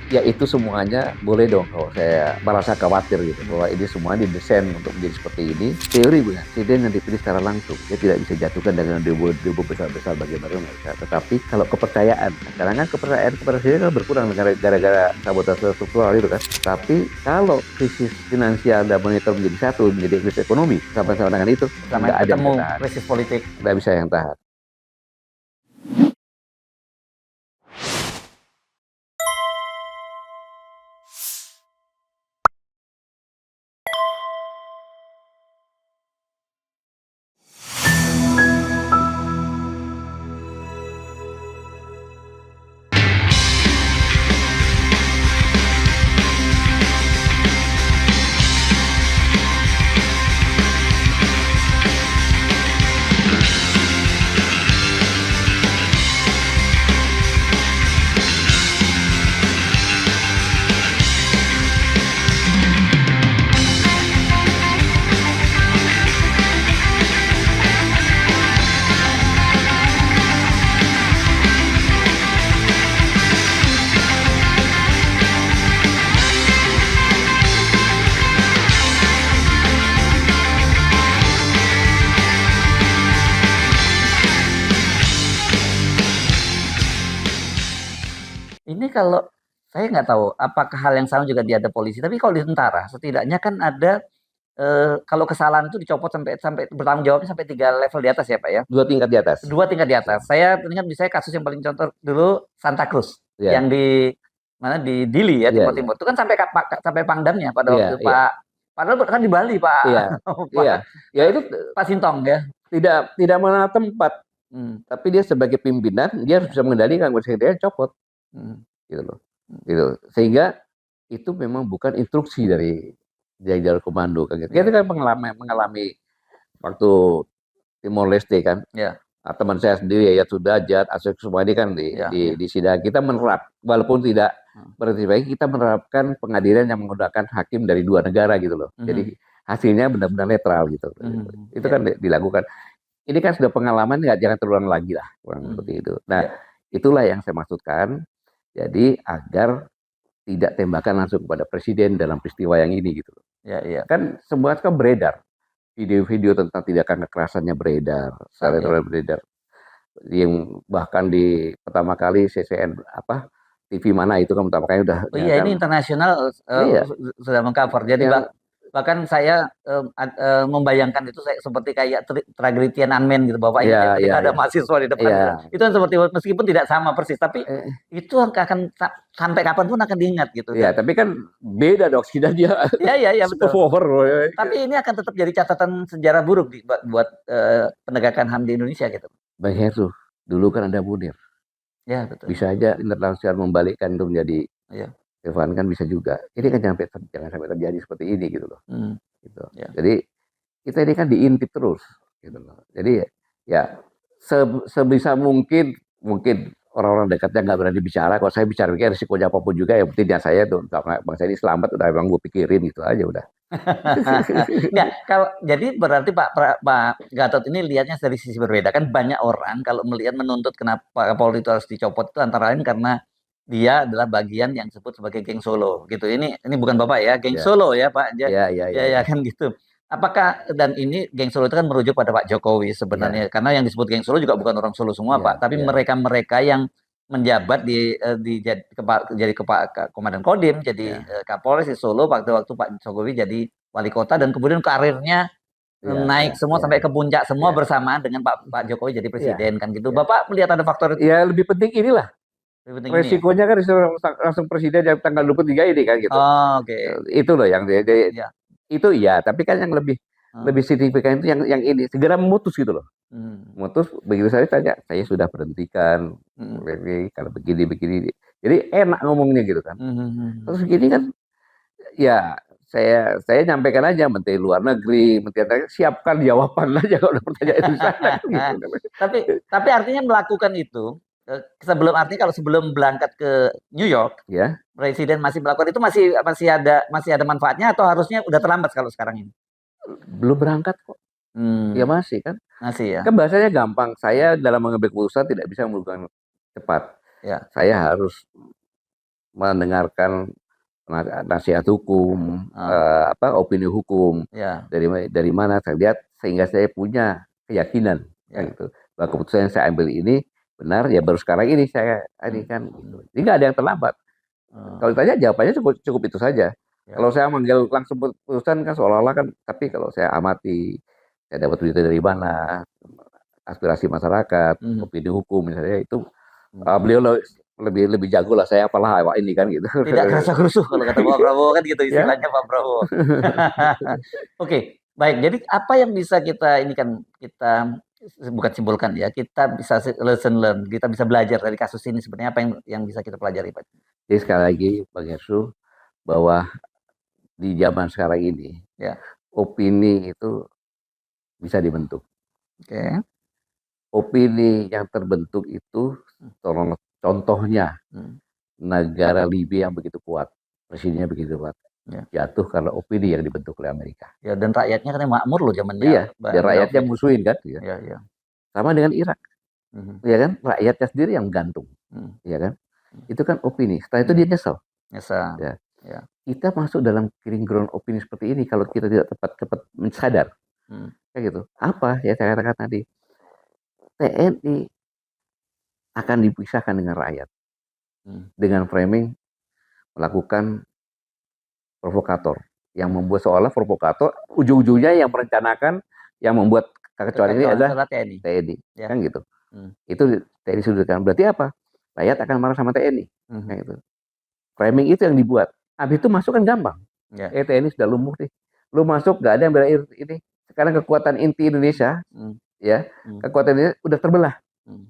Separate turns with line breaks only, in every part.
Ya itu semuanya boleh dong kalau saya merasa khawatir gitu bahwa ini semua didesain untuk menjadi seperti ini. Teori Bu, presiden yang dipilih secara langsung dia tidak bisa jatuhkan dengan debu besar-besar bagaimana nggak bisa. Tetapi kalau kepercayaan, sekarang kan kepercayaan kepada presiden kan berkurang gara-gara sabotase struktural itu kan. Tapi kalau krisis finansial dan moneter menjadi satu, menjadi krisis ekonomi sama-sama dengan itu
Sama
nggak ada yang
ketemu
tahan,
krisis politik.
nggak bisa yang tahan.
Ini kalau saya nggak tahu apakah hal yang sama juga di ada polisi, tapi kalau di tentara setidaknya kan ada kalau kesalahan itu dicopot sampai sampai bertanggung jawabnya sampai 3 level di atas ya Pak ya.
2 tingkat di atas.
2 tingkat di atas. Saya ingat misalnya kasus yang paling contoh dulu Santa Cruz
Ya,
yang di mana di Dili ya
iya,
Timur
iya,
Timur itu kan sampai Pangdamnya pada
iya,
waktu
iya,
Pak padahal kan di Bali Pak
iya,
Pak,
iya. Ya itu
Pak Sintong ya.
tidak tidak mengenal tempat,
Hmm,
tapi dia sebagai pimpinan dia harus
ya,
bisa mengendalikan dia copot
hmm,
gitu loh. Gitu. Sehingga itu memang bukan instruksi dari jajaran komando kan gitu. Kita
ya,
kan mengalami waktu Timor Leste kan.
ya,
Teman saya sendiri ya Sudrajat, Asyik semua ini kan
ya, ya.
di sidang kita walaupun tidak
Hmm,
berarti baik kita menerapkan pengadilan yang menggunakan hakim dari 2 negara gitu loh. Jadi
hmm,
hasilnya benar-benar netral gitu. Itu
ya,
kan dilakukan. Ini kan sudah pengalaman, nggak jangan terulang lagi lah kurang
hmm,
seperti itu. Nah,
ya,
itulah yang saya maksudkan. Jadi agar tidak tembakan langsung kepada presiden dalam peristiwa yang ini gitu.
ya, ya,
Kan semua kan beredar. Video-video tentang tindakan kekerasannya beredar,
ya.
beredar. Yang bahkan di pertama kali CCN apa TV mana itu kan pertama kali udah
Oh
ya
iya, ini
kan.
internasional
Iya,
sudah mengcover. Jadi
yang
bahkan saya membayangkan itu seperti kayak tragedi Tiananmen gitu, Bapak ingat ya
ya
ketika
ya
ada
ya
mahasiswa di depan itu.
ya
Itu kan seperti meskipun tidak sama persis, tapi
eh,
itu akan sampai kapanpun akan diingat gitu.
ya
Dan
tapi kan beda dok, sudah dia
ya ya ya
super
betul.
power loh ya.
Tapi ini akan tetap jadi catatan sejarah buruk buat penegakan HAM di Indonesia gitu.
Bang Heru, dulu kan ada Munir.
Ya betul.
Bisa aja internasional membalikkan itu menjadi
Ya.
Evan kan bisa juga. Ini kan jangan sampai terjadi seperti ini gitu loh.
Hmm,
Gitu.
ya.
Jadi kita ini kan diintip terus gitu loh. Jadi ya sebisa mungkin orang-orang dekatnya nggak berani bicara. Kalau saya bicara kayak risikonya apapun juga ya penting saya tuh bangsa ini selamat udah emang gue pikirin gitu aja udah.
Enggak, kalau jadi berarti Pak Gatot ini lihatnya dari sisi berbeda kan banyak orang kalau melihat menuntut kenapa Kapolri itu harus dicopot itu antara lain karena dia adalah bagian yang disebut sebagai geng Solo gitu. Ini bukan Bapak ya, geng
Ya,
Solo ya Pak. Ya,
ya, ya,
ya,
ya,
ya
ya,
kan gitu. Apakah dan ini geng Solo itu kan merujuk pada Pak Jokowi sebenarnya
ya,
karena yang disebut geng Solo juga bukan orang Solo semua Pak,
ya,
tapi
ya,
mereka-mereka yang menjabat jadi komandan Kodim, jadi
ya,
Kapolres di Solo waktu Pak Jokowi jadi wali kota dan kemudian karirnya
ya,
naik
ya,
semua
ya,
sampai ke puncak semua
ya,
bersamaan dengan Pak Jokowi jadi
ya,
presiden kan gitu.
ya.
Bapak melihat ada faktor itu
Ya lebih penting inilah
lebih penting ini ya.
resikonya kan langsung presiden yang tanggal 23 ini kan gitu.
Oh, oke.
Itu loh yang
Ya.
itu ya, tapi kan yang lebih
Hmm.
lebih signifikan itu yang ini segera memutus gitu loh.
Hmm.
Memutus begitu saya tanya, saya sudah berhentikan
Hmm.
kalau begini begini. Jadi enak ngomongnya gitu kan.
Hmm. Hmm.
Terus gini kan ya saya nyampaikan aja Menteri Luar Negeri, Menteri siapkan jawaban aja kalau ada pertanyaan di sana kan gitu.
tapi artinya melakukan itu artinya kalau sebelum berangkat ke New York
Ya,
presiden masih melakukan itu masih ada manfaatnya atau harusnya udah terlambat kalau sekarang ini?
belum berangkat kok. Ya
Hmm,
masih kan.
masih ya.
Kan bahasanya gampang. Saya dalam mengambil keputusan tidak bisa melakukan cepat.
Ya.
Saya harus mendengarkan nasihat hukum, opini hukum
Ya,
dari mana saya lihat sehingga saya punya keyakinan kan
ya.
gitu. Bahwa keputusan yang saya ambil ini benar ya baru sekarang ini saya ini kan gitu. Jadi nggak ada yang terlambat. Kalau ditanya jawabannya cukup, cukup itu saja.
Ya.
Kalau saya manggil langsung putusan kan seolah-olah kan, tapi kalau saya amati, saya dapat berita dari mana, aspirasi masyarakat, opini hukum misalnya itu beliau lebih lebih jago lah saya apalah awak ini kan gitu.
Tidak kerasa kerusuh kalau kata Pak Prabowo kan gitu
Ya.
istilahnya Pak Prabowo. Oke, baik. Jadi apa yang bisa kita ini kan kita bukan simpulkan ya, kita bisa lesson learn, kita bisa belajar dari kasus ini sebenarnya apa yang bisa kita pelajari Pak?
Jadi sekali lagi Bang Hersу bahwa di zaman sekarang ini
Ya,
opini itu bisa dibentuk.
oke.
Opini yang terbentuk itu tolong contohnya
Hmm,
negara Libya yang begitu kuat, presidennya begitu kuat,
ya.
jatuh karena opini yang dibentuk oleh Amerika.
Ya dan rakyatnya katanya makmur loh zamannya
Iya,
Mbak
dan rakyatnya
David.
musuhin kan, ya.
Ya, ya.
Sama dengan Irak,
Mhm,
ya kan, rakyatnya sendiri yang gantung,
mhm,
ya kan. Itu kan opini. Setelah itu dia nyesel.
nyesal.
Ya.
Ya.
Kita masuk dalam killing ground opini seperti ini kalau kita tidak cepat sadar,
Hmm,
kayak gitu. Apa ya saya katakan tadi, TNI akan dipisahkan dengan rakyat
hmm.
dengan framing melakukan provokator yang membuat seolah provokator ujung-ujungnya yang merencanakan yang membuat kekacauan ini
Kekacauan
adalah
adalah TNI.
TNI
Ya.
kan gitu.
Hmm,
Itu TNI sudutkan berarti apa, rakyat akan marah sama TNI kan
mhm.
gitu. Framing itu yang dibuat habis itu masuk kan gampang,
Ya.
TNI sudah lumpuh nih, lu masuk gak ada yang bela ini. Sekarang kekuatan inti Indonesia
Hmm,
ya,
hmm,
kekuatan ini udah terbelah
hmm.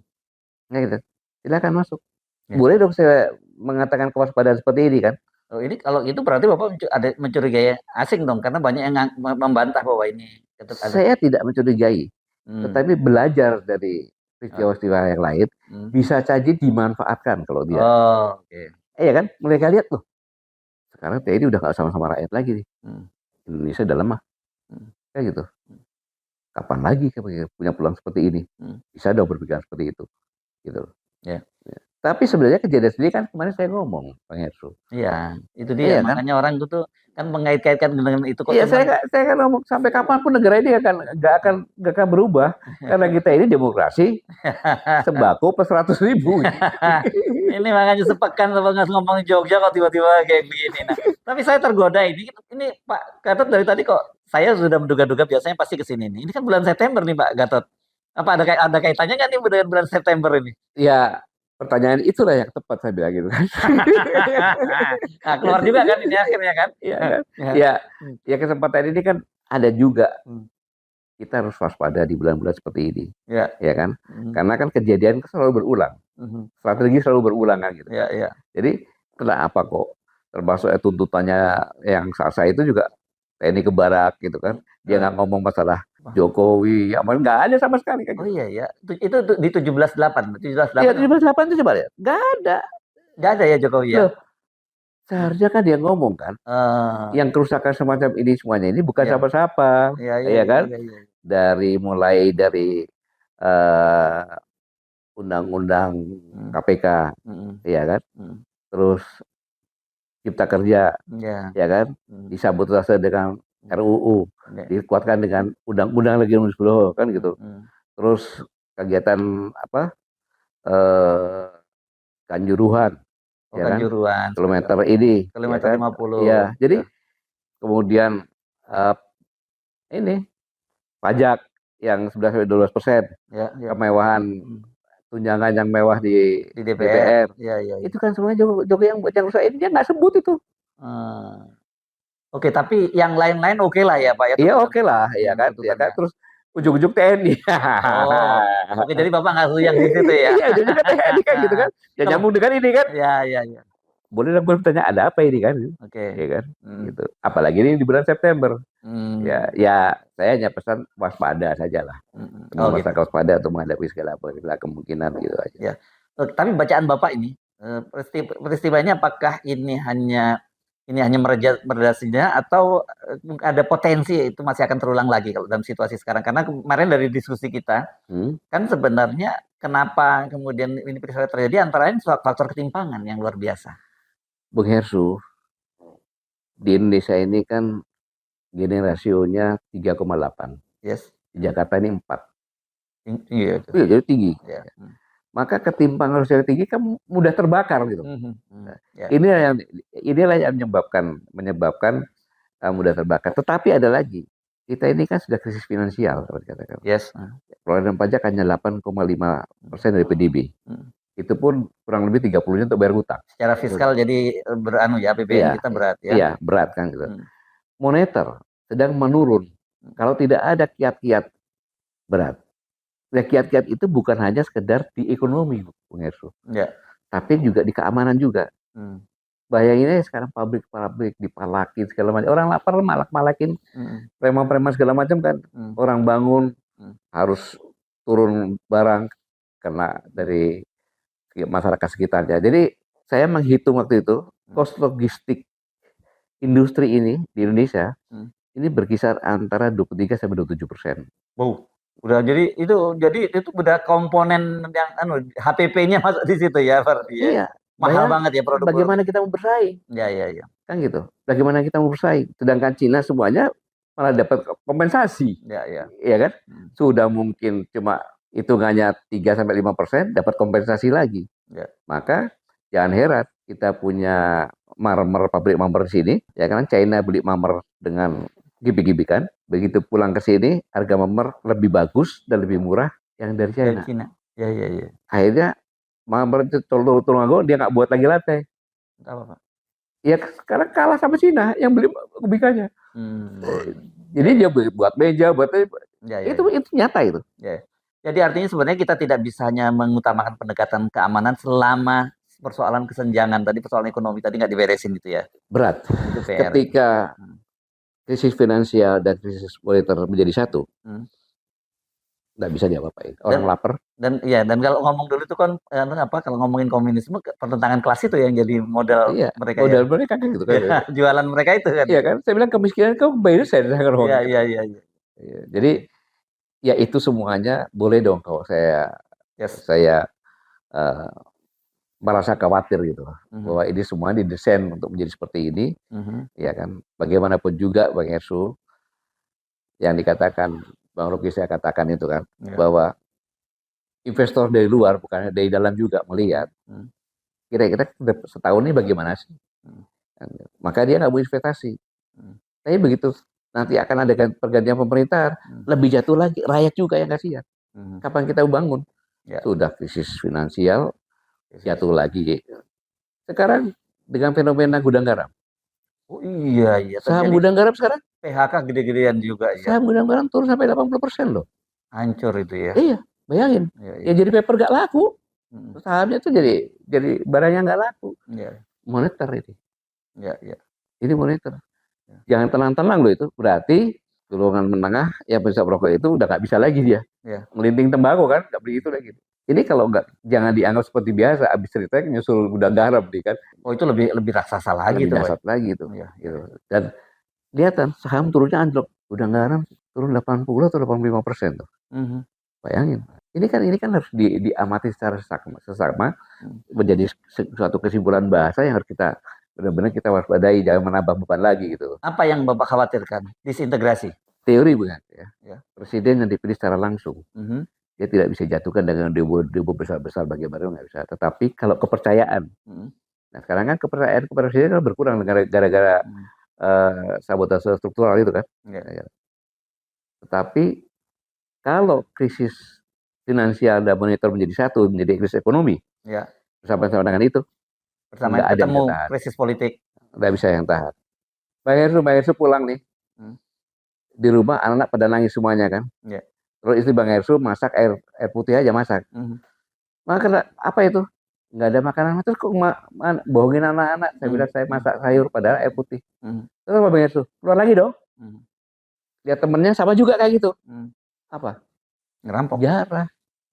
kan gitu, silakan masuk.
Ya.
Boleh dong saya mengatakan kewaspadaan seperti ini kan.
Oh, ini kalau itu berarti Bapak ada mencurigai asing dong, karena banyak yang membantah bahwa ini ada.
Saya tidak mencurigai,
Hmm,
tetapi belajar dari
oh,
peristiwa-peristiwa yang lain
hmm.
bisa saja dimanfaatkan kalau dia.
Oh, oke.
Iya kan? Mereka lihat loh. Sekarang TNI udah nggak sama-sama rakyat lagi nih.
Hmm,
Indonesia udah lemah.
hmm,
Kayak gitu. Kapan lagi punya peluang seperti ini?
hmm.
Bisa dong berpikiran seperti itu. Gitu.
Ya,
Tapi sebenarnya kejadian sendiri kan kemarin saya ngomong, Bang Hersu.
iya, itu dia.
Iya kan?
Makanya orang itu tuh kan mengait-kaitkan dengan itu kok
Iya,
cuman.
saya kan ngomong sampai kapanpun negara ini nggak akan berubah karena kita ini demokrasi sembako per 100.000.
Ini makanya sepekan ngomong Jogja kok tiba-tiba kayak begini. Nah, tapi saya tergoda ini Pak Gatot dari tadi kok saya sudah menduga-duga biasanya pasti ke sini nih. Ini kan bulan September nih Pak Gatot. Apa ada kaitannya nggak nih dengan bulan September ini?
Ya, pertanyaan itulah yang tepat saya bilang gitu kan.
Nah, keluar juga kan ini akhirnya kan?
Iya kan?
Ya.
Ya, ya kesempatan ini kan ada juga.
Hmm.
Kita harus waspada di bulan-bulan seperti ini.
Ya.
Ya kan?
Hmm.
Karena kan kejadian selalu berulang. Strategi selalu berulang kan gitu.
Ya, ya.
Jadi kenapa kok termasuk tuntutannya yang sah-sah itu juga TNI ke barak gitu kan. Dia nggak ngomong masalah Jokowi, ya nggak ada sama sekali kan
Oh
gitu.
iya ya. Itu di 17.8.
Iya, 17.8 itu coba lihat. Nggak ada.
Nggak ada ya Jokowi ya?
Loh, seharusnya kan dia ngomong kan. Yang kerusakan semacam ini semuanya ini bukan
Iya.
siapa-siapa.
Iya,
Ya kan?
iya.
Mulai dari undang-undang KPK, ya kan? Terus Cipta Kerja,
Ya.
ya kan? Disabotase dengan RUU, dikuatkan dengan undang-undang lagi nomor 10 kan gitu. Terus kegiatan apa? Kanjuruhan, ya kan?
Kanjuruhan.
Kilometer ini,
Kilometer
ya kan?
50.
Iya, jadi kemudian ini pajak yang 11-12%,
Ya, ya.
kemewahan tunjangan yang mewah di
DPR. Ya.
Itu kan semuanya Jokowi yang rusak ini dia nggak sebut itu.
Oke, tapi yang lain-lain oke lah ya Pak ya.
Iya oke lah, ya kan, Terus ujung-ujung TNI.
Oh, oke jadi Bapak nggak setuju yang di situ ya?
Iya, ujungnya TNI kan gitu kan. Ya nyambung dengan ini kan.
Ya.
Boleh lah gue bertanya ada apa ini kan?
Oke.
Iya kan, gitu. Apalagi ini di bulan September. Ya saya hanya pesan waspada saja lah. Gitu. Waspada untuk menghadapi segala kemungkinan gitu aja.
Ya. Tapi bacaan Bapak ini peristiwa ini apakah ini hanya meredasinya atau ada potensi itu masih akan terulang lagi kalau dalam situasi sekarang? Karena kemarin dari diskusi kita kan sebenarnya kenapa kemudian ini peristiwa terjadi antara lain faktor ketimpangan yang luar biasa.
Bung Hersu, di Indonesia ini kan gini rasionya 3,8.
Yes.
Di Jakarta ini 4.
Tinggi ya itu.
Iya, jadi tinggi.
Ya.
Maka ketimpangan rasio tinggi kan mudah terbakar gitu. Nah,
Ya.
inilah yang menyebabkan mudah terbakar. Tetapi ada lagi, kita ini kan sudah krisis finansial, kalau dikatakan.
Yes.
Pengeluaran pajak hanya 8,5% dari PDB. Itu pun kurang lebih 30-nya untuk bayar hutang.
Secara fiskal jadi APBN kita berat ya.
Iya, berat kan gitu. Moneter sedang menurun. Kalau tidak ada kiat-kiat berat. Nah, kiat-kiat itu bukan hanya sekedar di ekonomi, Bung Hersu.
Ya.
Tapi juga di keamanan juga. Bayangin aja sekarang pabrik dipalakin segala macam. Orang lapar malak-malakin. Preman-preman segala macam kan. Orang bangun harus turun barang kena dari masyarakat sekitarnya. Jadi saya menghitung waktu itu kos logistik industri ini di Indonesia ini berkisar antara 23-27%.
Wow. Udah jadi itu udah komponen yang HPP-nya masuk di situ ya, berarti ya.
Iya.
Mahal banget ya produk.
Bagaimana kita mau bersaing?
Ya.
Kan gitu. Bagaimana kita mau bersaing? Sedangkan Cina semuanya malah dapat kompensasi.
Ya.
Iya kan? Sudah mungkin cuma hitungannya 3-5% dapat kompensasi lagi.
Ya.
Maka jangan heran kita punya pabrik marmer di sini, ya kan China beli marmer dengan gibi-gibi kan. Begitu pulang ke sini harga marmer lebih bagus dan lebih murah yang dari China.
Ya.
Akhirnya marmer itu Tulungagung dia nggak buat lagi lantai.
Apa, Pak?
Ya sekarang kalah sama Cina yang beli kubikannya. Jadi dia buat meja, itu nyata itu.
Ya. Jadi artinya sebenarnya kita tidak bisa hanya mengutamakan pendekatan keamanan selama persoalan kesenjangan tadi, persoalan ekonomi tadi nggak diberesin gitu ya.
Berat. Itu PR. Ketika krisis finansial dan krisis moneter menjadi satu, nggak bisa diapa-apain. Orang lapar.
Dan kalau ngomong dulu itu kan kalau ngomongin komunisme pertentangan kelas itu yang jadi modal mereka.
Modal mereka kan gitu kan.
Ya, jualan mereka itu kan.
Iya kan. Saya bilang kemiskinan kamu bayar saya.
Iya.
Jadi ya itu semuanya boleh dong kalau saya merasa khawatir gitu bahwa ini semua didesain untuk menjadi seperti ini. Ya kan. Bagaimanapun juga Bang Hersu yang dikatakan Bang Rocky saya katakan itu kan bahwa investor dari luar bukan dari dalam juga melihat kira-kira setahun ini bagaimana sih, maka dia nggak mau investasi. Tapi begitu nanti akan ada pergantian pemerintahan lebih jatuh lagi, rakyat juga yang kasihan. Kapan kita bangun? Sudah krisis finansial jatuh lagi. Sekarang dengan fenomena gudang garam.
Oh iya.
Saham gudang garam sekarang
PHK gede-gedean juga ya.
Saham gudang garam turun sampai 80% loh.
Hancur itu ya.
Iya, bayangin. Ya jadi paper gak laku. Sahamnya itu jadi barang yang gak laku. Moneter itu.
Iya.
Ini moneter. Jangan tenang-tenang loh itu. Berarti golongan menengah yang bisa merokok itu udah gak bisa lagi dia. Melinting tembakau kan, gak beli itu lagi. Ini kalau nggak, jangan dianggap seperti biasa. Abis cerita nyusul gudang garam nih kan.
Oh itu lebih raksasa lagi.
Lebih dahsyat lagi itu. Gitu. Dan lihat saham turunnya anjlok. Gudang garam turun 80 atau 85% tuh. Bayangin. Ini kan harus diamati secara sesama menjadi suatu kesimpulan bahasa yang harus kita benar-benar kita waspadai, jangan menambah beban lagi gitu.
Apa yang Bapak khawatirkan? Disintegrasi.
Teori bukan ya. Presiden yang dipilih secara langsung. Dia tidak bisa jatuhkan dengan demo besar-besar bagaimana nggak bisa. Tetapi kalau kepercayaan, nah sekarang kan kepercayaan kepada presiden kan berkurang gara-gara sabotase struktural itu kan. Tetapi kalau krisis finansial dan moneter menjadi satu, menjadi krisis ekonomi, bersama-sama dengan itu,
bersama ketemu krisis politik,
nggak bisa yang tahan. Bang Hersu pulang nih, di rumah anak-anak pada nangis semuanya kan. Terus istri Bang Hersu masak air putih aja masak. Maka apa itu? Nggak ada makanan. Terus kok bohongin anak-anak? Saya bilang saya masak sayur padahal air putih. Terus apa Bang Hersu? Keluar lagi dong. Lihat temennya sama juga kayak gitu. Apa?
Ngerampok.
Jarah.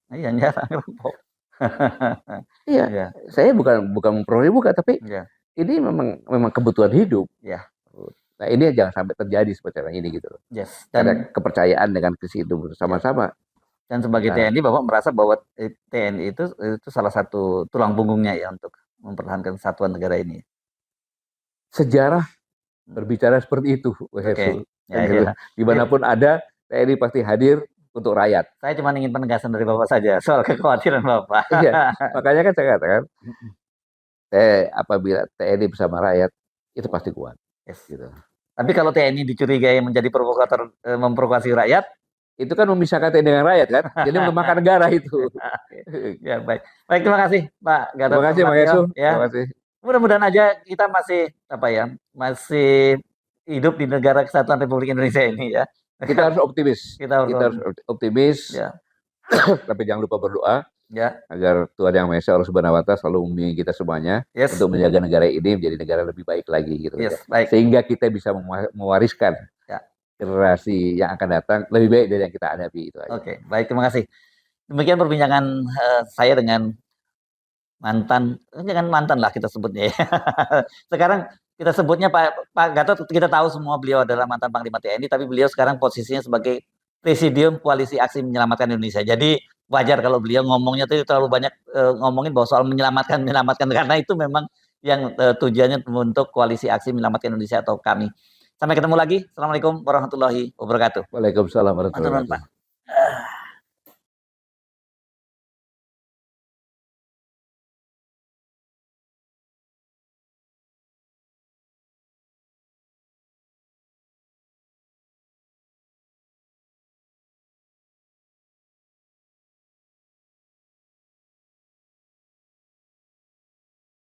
Iya, jarah ngerampok.
Iya. Saya bukan memperoleh bukan, tapi ini memang kebutuhan hidup. Nah ini jangan sampai terjadi seperti ini gitu. Dan ada kepercayaan dengan krisis itu bersama-sama.
Dan sebagai TNI Bapak merasa bahwa TNI itu salah satu tulang punggungnya ya untuk mempertahankan kesatuan negara ini.
sejarah berbicara seperti itu, Hersul.
Ya,
Kan gitu.
ya.
Dimanapun ada, TNI pasti hadir untuk rakyat.
Saya cuma ingin penegasan dari Bapak saja soal kekhawatiran Bapak.
Iya, makanya kan saya katakan, apabila TNI bersama rakyat, itu pasti kuat.
Yes.
Gitu.
Tapi kalau TNI dicurigai menjadi provokator, memprovokasi rakyat,
itu kan memisahkan TNI dengan rakyat kan, jadi melemahkan negara itu.
Ya baik, baik terima kasih Pak Gatot
Terima kasih Pak
Nurmantio.
Yesu.
Ya,
Terima kasih.
mudah-mudahan aja kita masih apa ya, masih hidup di negara kesatuan Republik Indonesia ini ya.
Kita harus optimis.
Kita harus
optimis.
Ya.
Tapi jangan lupa berdoa.
Ya.
Agar Tuhan Yang Maha Esa Allah Subhanahu Wa Taala selalu membimbing kita semuanya untuk menjaga negara ini menjadi negara lebih baik lagi gitu.
Yes, baik.
Sehingga kita bisa mewariskan generasi yang akan datang lebih baik dari yang kita hadapi itu aja.
Oke, baik, terima kasih. Demikian perbincangan saya dengan jangan mantan lah kita sebutnya ya. Sekarang kita sebutnya Pak Gatot, kita tahu semua beliau adalah mantan Panglima TNI, tapi beliau sekarang posisinya sebagai Presidium Koalisi Aksi Menyelamatkan Indonesia. Jadi wajar kalau beliau ngomongnya itu terlalu banyak ngomongin bahwa soal menyelamatkan karena itu memang yang tujuannya untuk Koalisi Aksi Menyelamatkan Indonesia atau kami. Sampai ketemu lagi. Assalamualaikum warahmatullahi wabarakatuh.
Waalaikumsalam warahmatullahi wabarakatuh.